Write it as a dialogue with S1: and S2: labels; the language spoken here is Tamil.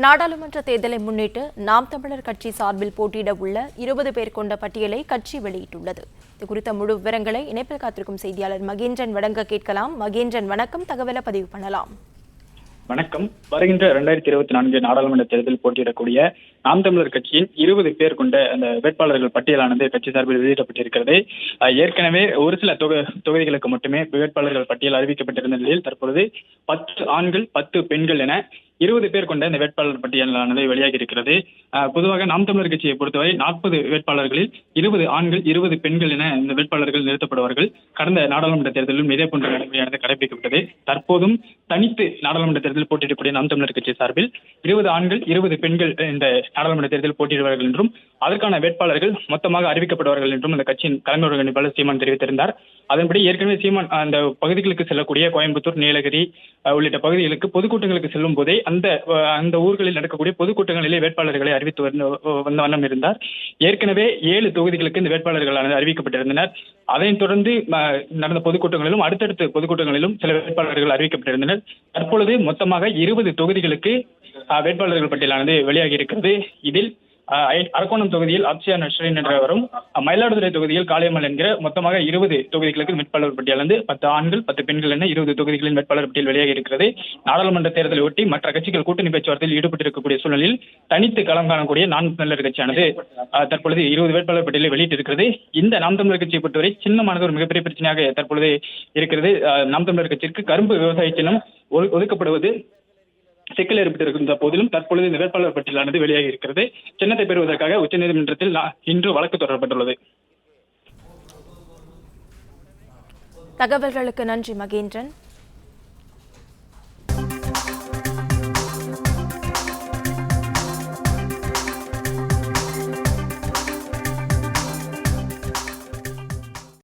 S1: நாடாளுமன்ற தேர்தலை முன்னிட்டு நாம் தமிழர் கட்சி சார்பில் போட்டியிட உள்ள 20 பேர் கொண்ட பட்டியலை கட்சி வெளியிட்டுள்ளது. இது குறித்த முழு விவரங்களை இணைப்பில் காத்திருக்கும் செய்தியாளர் மகேந்திரன் வழங்க கேட்கலாம். மகேந்திரன், வணக்கம். தகவலை பதிவு பண்ணலாம்.
S2: வணக்கம். வருகின்ற 2024 நாடாளுமன்ற தேர்தலில் போட்டியிடக்கூடிய நாம் தமிழர் கட்சியின் 20 பேர் கொண்ட அந்த வேட்பாளர்கள் பட்டியலானது கட்சி சார்பில் வெளியிடப்பட்டிருக்கிறது. ஏற்கனவே ஒரு சில தொகுதிகளுக்கு மட்டுமே வேட்பாளர்கள் பட்டியல் அறிவிக்கப்பட்டிருந்த நிலையில் தற்பொழுது 10 ஆண்கள் 10 பெண்கள் என 20 பேர் கொண்ட இந்த வேட்பாளர் பட்டியலானது வெளியாகி இருக்கிறது. பொதுவாக நாம் தமிழர் கட்சியை பொறுத்தவரை 40 வேட்பாளர்களில் 20 ஆண்கள் 20 பெண்கள் என இந்த வேட்பாளர்கள் நிறுத்தப்படுவார்கள். கடந்த நாடாளுமன்ற தேர்தலிலும் இதே போன்ற நடைமுறையானது கடைபிடிக்கப்பட்டது. தற்போதும் தனித்து நாடாளுமன்ற தேர்தலில் போட்டியிடக்கூடிய நாம் தமிழர் கட்சி சார்பில் 20 ஆண்கள் 20 பெண்கள் இந்த நாடாளுமன்ற தேர்தலில் போட்டியிடுவார்கள் என்றும் அதற்கான வேட்பாளர்கள் மொத்தமாக அறிவிக்கப்படுவார்கள் என்றும் அந்த கட்சியின் தலைமை ஒருங்கிணைப்பாளர் சீமான் தெரிவித்திருந்தார். அதன்படி ஏற்கனவே சீமான் அந்த பகுதிகளுக்கு செல்லக்கூடிய கோயம்புத்தூர், நீலகிரி உள்ளிட்ட பகுதிகளுக்கு பொதுக்கூட்டங்களுக்கு செல்லும் போதே அந்த ஊர்களில் நடக்கக்கூடிய பொதுக்கூட்டங்களிலே வேட்பாளர்களை அறிவித்து வந்த வண்ணம் இருந்தார். ஏற்கனவே 7 தொகுதிகளுக்கு இந்த வேட்பாளர்கள் அறிவிக்கப்பட்டிருந்தனர். அதைத் தொடர்ந்து நடந்த பொதுக்கூட்டங்களிலும் அடுத்தடுத்த பொதுக்கூட்டங்களிலும் சில வேட்பாளர்கள் அறிவிக்கப்பட்டிருந்தனர். தற்பொழுது மொத்தமாக 20 தொகுதிகளுக்கு வேட்பாளர்கள் பட்டியலானது வெளியாகி இருக்கிறது. இதில் அரக்கோணம் தொகுதியில் அப்சியா நஸ்ரீன் என்றவரும், மயிலாடுதுறை தொகுதியில் காளியம்மாள் என்கிற மொத்தமாக 20 தொகுதிகளுக்கு வேட்பாளர் பட்டியலானது 10 ஆண்கள் 10 பெண்கள் என 20 தொகுதிகளின் வேட்பாளர் பட்டியல் வெளியாகி இருக்கிறது. நாடாளுமன்ற தேர்தலை ஒட்டி மற்ற கட்சிகள் கூட்டணி பேச்சுவார்த்தையில் ஈடுபட்டிருக்கக்கூடிய சூழலில் தனித்து களம் காணக்கூடிய நாம் தமிழர் கட்சியானது தற்பொழுது 20 வேட்பாளர் பட்டியலை வெளியிட்டிருக்கிறது. இந்த நாம் தமிழர் கட்சியை பொறுத்தவரை சின்னமானது ஒரு மிகப்பெரிய பிரச்சனையாக தற்பொழுது இருக்கிறது. நாம் தமிழர் கட்சிக்கு கரும்பு விவசாய சின்னம் ஒதுக்கப்படுவது சிக்கல் ஏற்பட்டிருக்கின்ற போதிலும் தற்பொழுது இந்த வேட்பாளர் பட்டியலானது வெளியாகி இருக்கிறது. சின்னத்தை பெறுவதற்காக உச்சநீதிமன்றத்தில் இன்று வழக்கு தொடரப்பட்டுள்ளது.
S1: தகவல்களுக்கு நன்றி மகேந்திரன்.